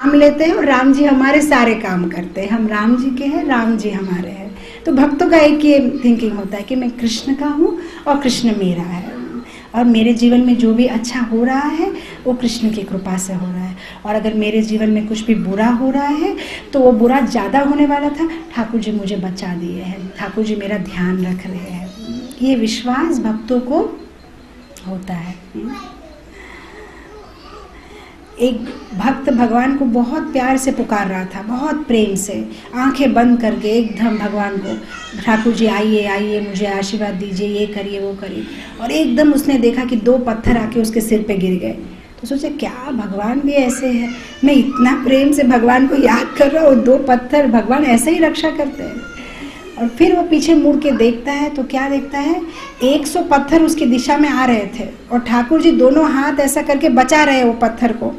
नाम लेते हैं और राम जी हमारे सारे काम करते हैं। हम राम जी के हैं, राम जी हमारे हैं। तो भक्तों का एक ये थिंकिंग होता है कि मैं कृष्ण का हूँ और कृष्ण मेरा है, और मेरे जीवन में जो भी अच्छा हो रहा है वो कृष्ण की कृपा से हो रहा है, और अगर मेरे जीवन में कुछ भी बुरा हो रहा है तो वो बुरा ज़्यादा होने वाला था, ठाकुर जी मुझे बचा दिए हैं, ठाकुर जी मेरा ध्यान रख रहे हैं। ये विश्वास भक्तों को होता है। एक भक्त भगवान को बहुत प्यार से पुकार रहा था, बहुत प्रेम से, आंखें बंद करके एकदम भगवान को, ठाकुर जी आइए आइए, मुझे आशीर्वाद दीजिए, ये करिए वो करिए। और एकदम उसने देखा कि 2 पत्थर आके उसके सिर पे गिर गए। तो सोचे क्या भगवान भी ऐसे है, मैं इतना प्रेम से भगवान को याद कर रहा हूँ, 2 पत्थर, भगवान ऐसे ही रक्षा करते हैं। और फिर वो पीछे मुड़ के देखता है तो क्या देखता है, 100 पत्थर उसकी दिशा में आ रहे थे और ठाकुर जी दोनों हाथ ऐसा करके बचा रहे वो पत्थर को।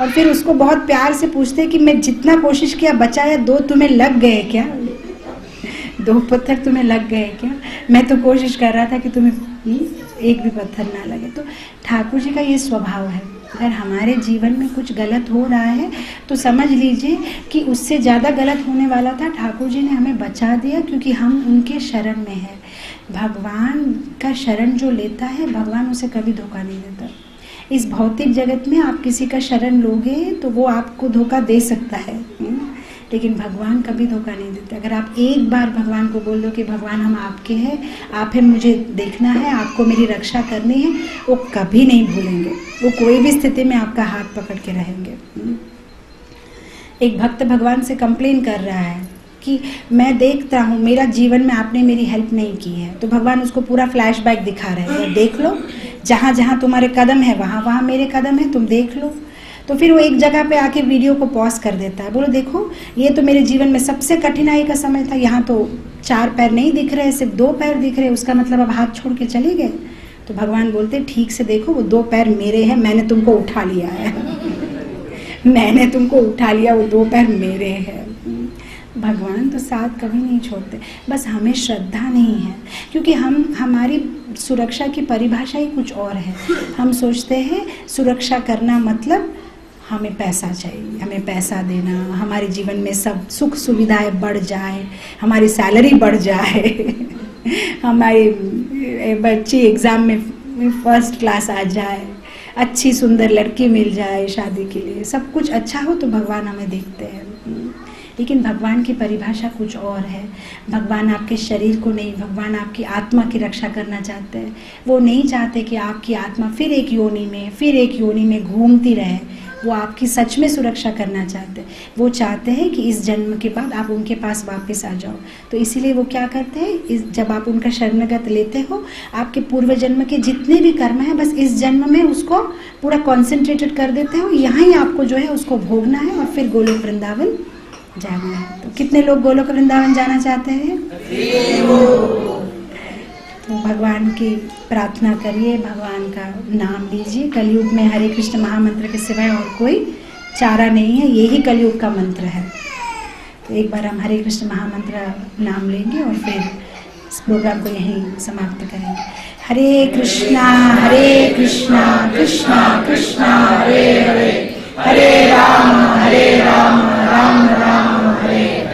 और फिर उसको बहुत प्यार से पूछते कि मैं जितना कोशिश किया बचाया, 2 तुम्हें लग गए क्या, 2 पत्थर तुम्हें लग गए क्या, मैं तो कोशिश कर रहा था कि तुम्हें एक भी पत्थर ना लगे। तो ठाकुर जी का ये स्वभाव है, अगर हमारे जीवन में कुछ गलत हो रहा है तो समझ लीजिए कि उससे ज़्यादा गलत होने वाला था, ठाकुर जी ने हमें बचा दिया क्योंकि हम उनके शरण में हैं। भगवान का शरण जो लेता है, भगवान उसे कभी धोखा नहीं देता। इस भौतिक जगत में आप किसी का शरण लोगे तो वो आपको धोखा दे सकता है, लेकिन भगवान कभी धोखा नहीं देते। अगर आप एक बार भगवान को बोल दो कि भगवान हम आपके हैं, आप हैं, मुझे देखना है, आपको मेरी रक्षा करनी है, वो कभी नहीं भूलेंगे, वो कोई भी स्थिति में आपका हाथ पकड़ के रहेंगे। एक भक्त भगवान से कंप्लेन कर रहा है कि मैं देखता हूँ मेरा जीवन में आपने मेरी हेल्प नहीं की है। तो भगवान उसको पूरा फ्लैशबैक दिखा रहे हैं, देख लो जहाँ जहाँ तुम्हारे कदम है वहाँ वहाँ मेरे कदम है, तुम देख लो। तो फिर वो एक जगह पे आके वीडियो को पॉज कर देता है, बोलो देखो ये तो मेरे जीवन में सबसे कठिनाई का समय था, यहाँ तो 4 पैर नहीं दिख रहे, सिर्फ 2 पैर दिख रहे, उसका मतलब अब हाथ छोड़ के चले गए। तो भगवान बोलते ठीक से देखो, वो 2 पैर मेरे हैं, मैंने तुमको उठा लिया है मैंने तुमको उठा लिया, वो 2 पैर मेरे हैं। भगवान तो साथ कभी नहीं छोड़ते, बस हमें श्रद्धा नहीं है, क्योंकि हमारी सुरक्षा की परिभाषा ही कुछ और है। हम सोचते हैं सुरक्षा करना मतलब हमें पैसा चाहिए, हमें पैसा देना, हमारे जीवन में सब सुख सुविधाएं बढ़ जाए, हमारी सैलरी बढ़ जाए हमारी बच्ची एग्ज़ाम में फर्स्ट क्लास आ जाए, अच्छी सुंदर लड़की मिल जाए शादी के लिए, सब कुछ अच्छा हो तो भगवान हमें देखते हैं। लेकिन भगवान की परिभाषा कुछ और है। भगवान आपके शरीर को नहीं, भगवान आपकी आत्मा की रक्षा करना चाहते हैं। वो नहीं चाहते कि आपकी आत्मा फिर एक योनि में घूमती रहे, वो आपकी सच में सुरक्षा करना चाहते हैं। वो चाहते हैं कि इस जन्म के बाद आप उनके पास वापस आ जाओ। तो इसीलिए वो क्या करते हैं, जब आप उनका शरणगत लेते हो, आपके पूर्व जन्म के जितने भी कर्म हैं बस इस जन्म में उसको पूरा कॉन्सेंट्रेटेड कर देते हो, यहाँ ही आपको जो है उसको भोगना है और फिर गोलोक वृंदावन जाना है। तो कितने लोग गोलोक वृंदावन जाना चाहते हैं? तो भगवान की प्रार्थना करिए, भगवान का नाम लीजिए। कलयुग में हरे कृष्ण महामंत्र के सिवाय और कोई चारा नहीं है, यही कलयुग का मंत्र है। तो एक बार हम हरे कृष्ण महामंत्र नाम लेंगे और फिर इस प्रोग्राम को यहीं समाप्त करेंगे। हरे कृष्णा कृष्णा कृष्णा हरे हरे, हरे राम राम राम हरे